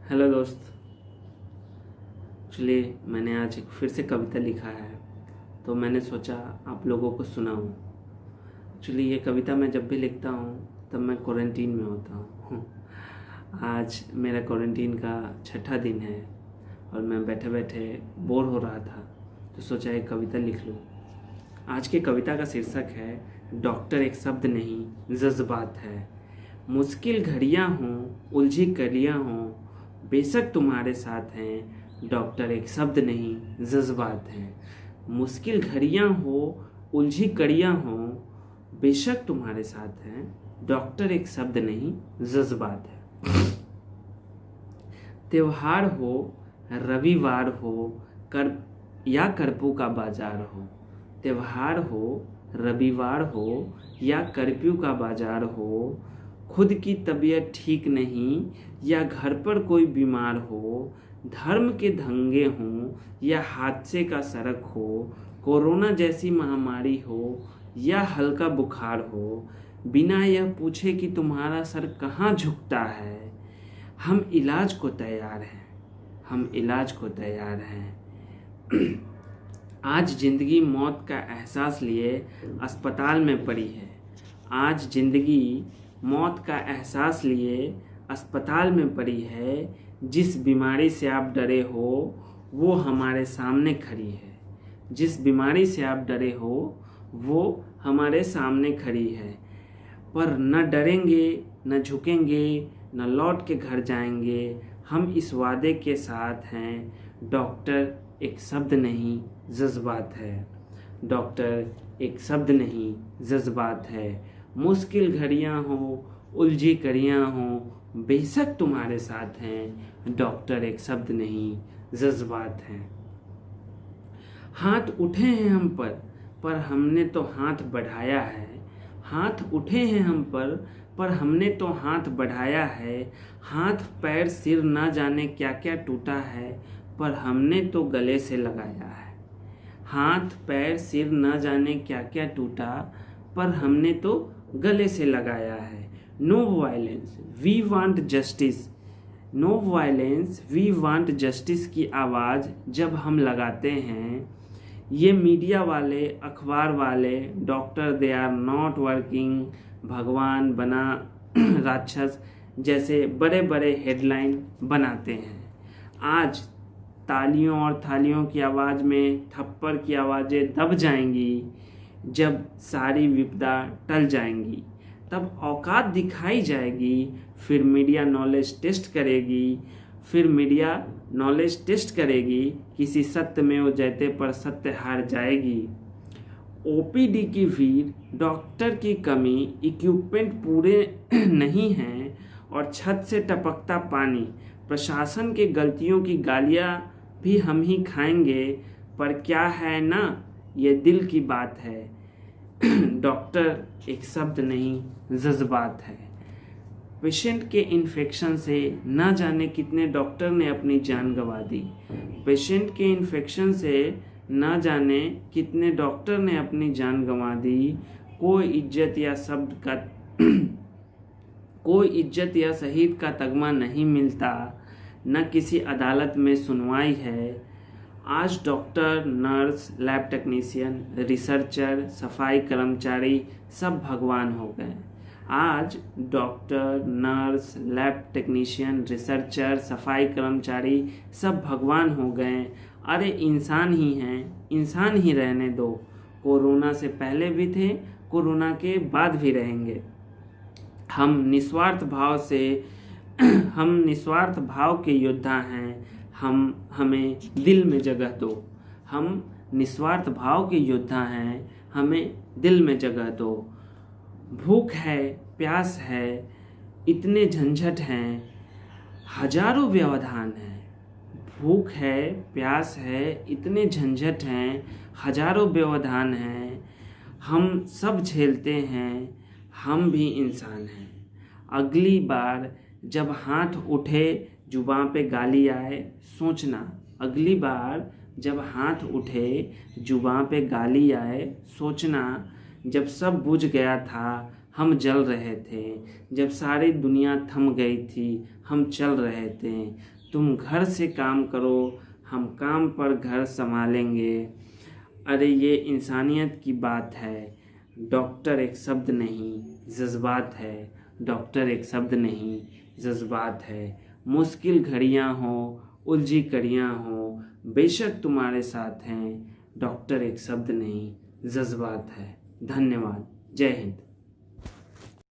Hello दोस्त। चलिए, मैंने आज एक फिर से कविता लिखा है, तो मैंने सोचा आप लोगों को सुनाऊं। एक्चुअली ये कविता मैं जब भी लिखता हूँ तब मैं क्वारंटीन में होता हूँ। आज मेरा क्वारंटीन का छठा दिन है और मैं बैठे बैठे बोर हो रहा था, तो सोचा एक कविता लिख लूँ। आज की कविता का शीर्षक है डॉक्टर एक शब्द नहीं जज्बात है। मुश्किल घड़ियाँ हों, उलझी कलियाँ हों, बेशक तुम्हारे साथ हैं, डॉक्टर एक शब्द नहीं जज्बात हैं। मुश्किल घड़ियाँ हो, उलझी कड़ियाँ हों, बेशक तुम्हारे साथ हैं, डॉक्टर एक शब्द नहीं जज्बात है। त्योहार हो, रविवार हो, कर या कर्फ्यू का बाजार हो। त्योहार हो, रविवार हो या कर्फ्यू का बाजार हो, खुद की तबीयत ठीक नहीं या घर पर कोई बीमार हो, धर्म के दंगे हों या हादसे का सड़क हो, कोरोना जैसी महामारी हो या हल्का बुखार हो, बिना यह पूछे कि तुम्हारा सर कहाँ झुकता है, हम इलाज को तैयार हैं, हम इलाज को तैयार हैं। आज जिंदगी मौत का एहसास लिए अस्पताल में पड़ी है। आज जिंदगी मौत का एहसास लिए अस्पताल में पड़ी है। जिस बीमारी से आप डरे हो वो हमारे सामने खड़ी है। जिस बीमारी से आप डरे हो वो हमारे सामने खड़ी है। पर न डरेंगे, न झुकेंगे, न लौट के घर जाएंगे। हम इस वादे के साथ हैं, डॉक्टर एक शब्द नहीं जज्बात है। डॉक्टर एक शब्द नहीं जज्बात है। मुश्किल घड़ियाँ हों, उलझी कड़ियाँ हों, बेशक तुम्हारे साथ हैं, डॉक्टर एक शब्द नहीं जज्बात हैं। हाथ उठे हैं हम पर हमने तो हाथ बढ़ाया है। हाथ उठे हैं हम पर हमने तो हाथ बढ़ाया है। हाथ पैर सिर ना जाने क्या क्या टूटा है, पर हमने तो गले से लगाया है। हाथ पैर सिर ना जाने क्या क्या टूटा, पर हमने तो गले से लगाया है। No violence we want justice, no violence we want justice की आवाज़ जब हम लगाते हैं। ये मीडिया वाले, अखबार वाले, doctor they are not working, भगवान बना राक्षस जैसे बड़े बड़े हेडलाइन बनाते हैं। आज तालियों और थालियों की आवाज़ में थप्पड़ की आवाज़ें दब जाएंगी। जब सारी विपदा टल जाएंगी तब औकात दिखाई जाएगी। फिर मीडिया नॉलेज टेस्ट करेगी, फिर मीडिया नॉलेज टेस्ट करेगी। किसी सत्य में वो जयते पर सत्य हार जाएगी। ओपीडी की भीड़, डॉक्टर की कमी, इक्विपमेंट पूरे नहीं हैं और छत से टपकता पानी। प्रशासन के गलतियों की गालियाँ भी हम ही खाएंगे, पर क्या है ना, ये दिल की बात है। डॉक्टर एक शब्द नहीं जज्बात है। पेशेंट के इन्फेक्शन से ना जाने कितने डॉक्टर ने अपनी जान गंवा दी। पेशेंट के इन्फेक्शन से ना जाने कितने डॉक्टर ने अपनी जान गंवा दी। कोई इज्जत या शब्द का कोई इज्जत या शहीद का तगमा नहीं मिलता, न किसी अदालत में सुनवाई है। आज doctor, nurse, lab technician, researcher, सफाई कर्मचारी सब भगवान हो गए। आज doctor, nurse, lab technician, researcher, सफाई कर्मचारी सब भगवान हो गए। अरे इंसान ही हैं, इंसान ही रहने दो। कोरोना से पहले भी थे, कोरोना के बाद भी रहेंगे। हम निस्वार्थ भाव के योद्धा हैं। हमें दिल में जगह दो। हम निस्वार्थ भाव के योद्धा हैं, हमें दिल में जगह दो। भूख है, प्यास है, इतने झंझट हैं, हजारों व्यवधान हैं। भूख है, प्यास है, इतने झंझट हैं, हजारों व्यवधान हैं। हम सब झेलते हैं, हम भी इंसान हैं। अगली बार जब हाथ उठे, जुबां पे गाली आए, सोचना। अगली बार जब हाथ उठे, जुबां पे गाली आए, सोचना। जब सब बुझ गया था, हम जल रहे थे। जब सारी दुनिया थम गई थी, हम चल रहे थे। तुम घर से काम करो, हम काम पर घर संभालेंगे। अरे ये इंसानियत की बात है। डॉक्टर एक शब्द नहीं जज्बात है, डॉक्टर एक शब्द नहीं जज्बात है। मुश्किल घड़ियां हो, उलझी कड़ियां हो, बेशक तुम्हारे साथ हैं, डॉक्टर एक शब्द नहीं जज्बात है। धन्यवाद। जय हिंद।